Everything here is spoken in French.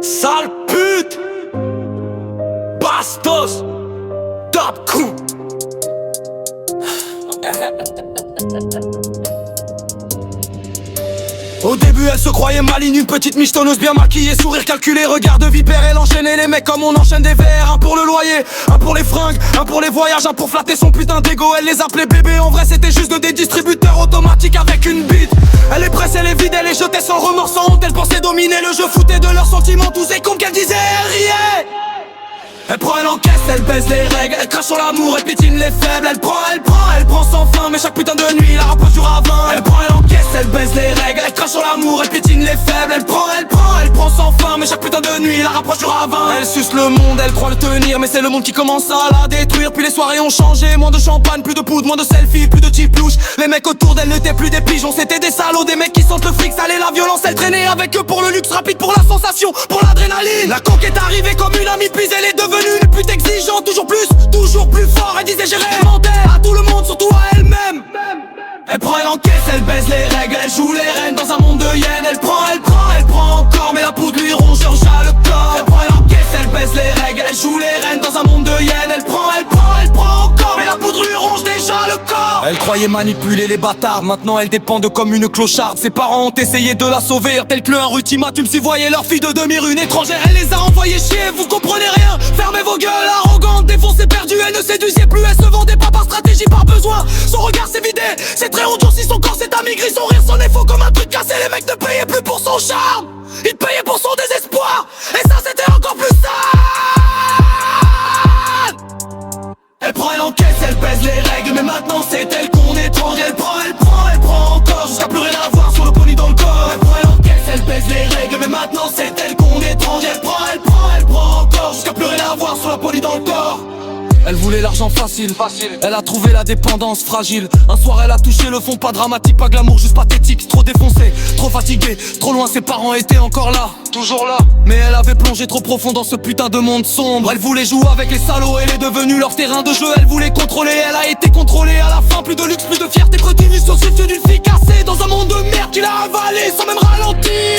Sale pute, Bastos, top coup. Au début elle se croyait maligne, une petite michetonneuse bien maquillée, sourire calculé, regard de vipère. Elle enchaînait les mecs comme on enchaîne des verres. Un pour le loyer, un pour les fringues, un pour les voyages, un pour flatter son putain d'ego. Elle les appelait bébés, en vrai c'était juste des distributeurs automatiques avec une bite. Elle les pressait, les vide, elle les jetait sans remords, sans honte. Elle pensait dominer le jeu, foutait de leurs sentiments tous ces cons qu'elle disait, elle riait. Elle prend, elle encaisse, elle baise les règles, elle crache sur l'amour, elle piétine les faibles. Elle prend sans fin, mais chaque putain de nuit la repose du ravin. Elle prend, elle encaisse, elle baise les règles, elle crache sur l'amour, elle piétine les faibles. Elle prend sans fin, mais chaque putain de nuit la rapproche du ravin. Elle suce le monde, elle croit le tenir, mais c'est le monde qui commence à la détruire. Puis les soirées ont changé, moins de champagne, plus de poudre, moins de selfies, plus de type louche. Les mecs autour d'elle n'étaient plus des pigeons, c'était des salauds, des mecs qui sentent le fric, ça allait la violence. Elle traînait avec eux pour le luxe rapide, pour la sensation, pour l'adrénaline. La coque est arrivée comme une amie, puis elle est devenue une pute exigeante, toujours plus fort. Elle disait gérer à tout le monde, surtout à elle-même. Elle prend, elle encaisse, elle baise les règles, elle joue les reines dans un monde de hyènes. Elle prend encore, mais la poudre lui ronge déjà le corps. Elle prend, elle encaisse, elle baise les règles, elle joue les reines dans un monde de hyènes. Elle prend encore, mais la poudre lui ronge déjà le corps. Elle croyait manipuler les bâtards, maintenant elle dépend de comme une clocharde. Ses parents ont essayé de la sauver, tel que un ultimatum s'y voyait leur fille de demi une étrangère. Elle les a envoyés chier, vous comprenez rien. Fermez vos gueules, arrogantes, défoncées, perdues. Elle ne séduisait plus, elle se vendait pas par stratégie, par besoin. Son regard s'est vidé, c'est très endurci, son corps s'est amaigri. Son rire sonnait faux comme un truc cassé. Les mecs ne payaient plus pour son charme, ils payaient pour son désespoir. Et ça c'était encore plus sale. Elle prend, elle encaisse, elle pèse les règles, mais maintenant c'est elle qu'on étrange. Elle prend encore, jusqu'à plus rien avoir sur le pony dans le corps. Elle prend, elle encaisse, elle pèse les règles, mais maintenant c'est elle qu'on étrange. Elle prend encore, jusqu'à plus rien avoir sur la pony dans le corps. Elle voulait l'argent facile, elle a trouvé la dépendance fragile. Un soir elle a touché le fond, pas dramatique, pas glamour, juste pathétique. Trop défoncé, trop fatigué, trop loin, ses parents étaient encore là, toujours là. Mais elle avait plongé trop profond dans ce putain de monde sombre. Elle voulait jouer avec les salauds, elle est devenue leur terrain de jeu. Elle voulait contrôler, elle a été contrôlée. À la fin, plus de luxe, plus de fierté, continue sur le d'une fille cassée dans un monde de merde qui l'a avalée sans même ralentir.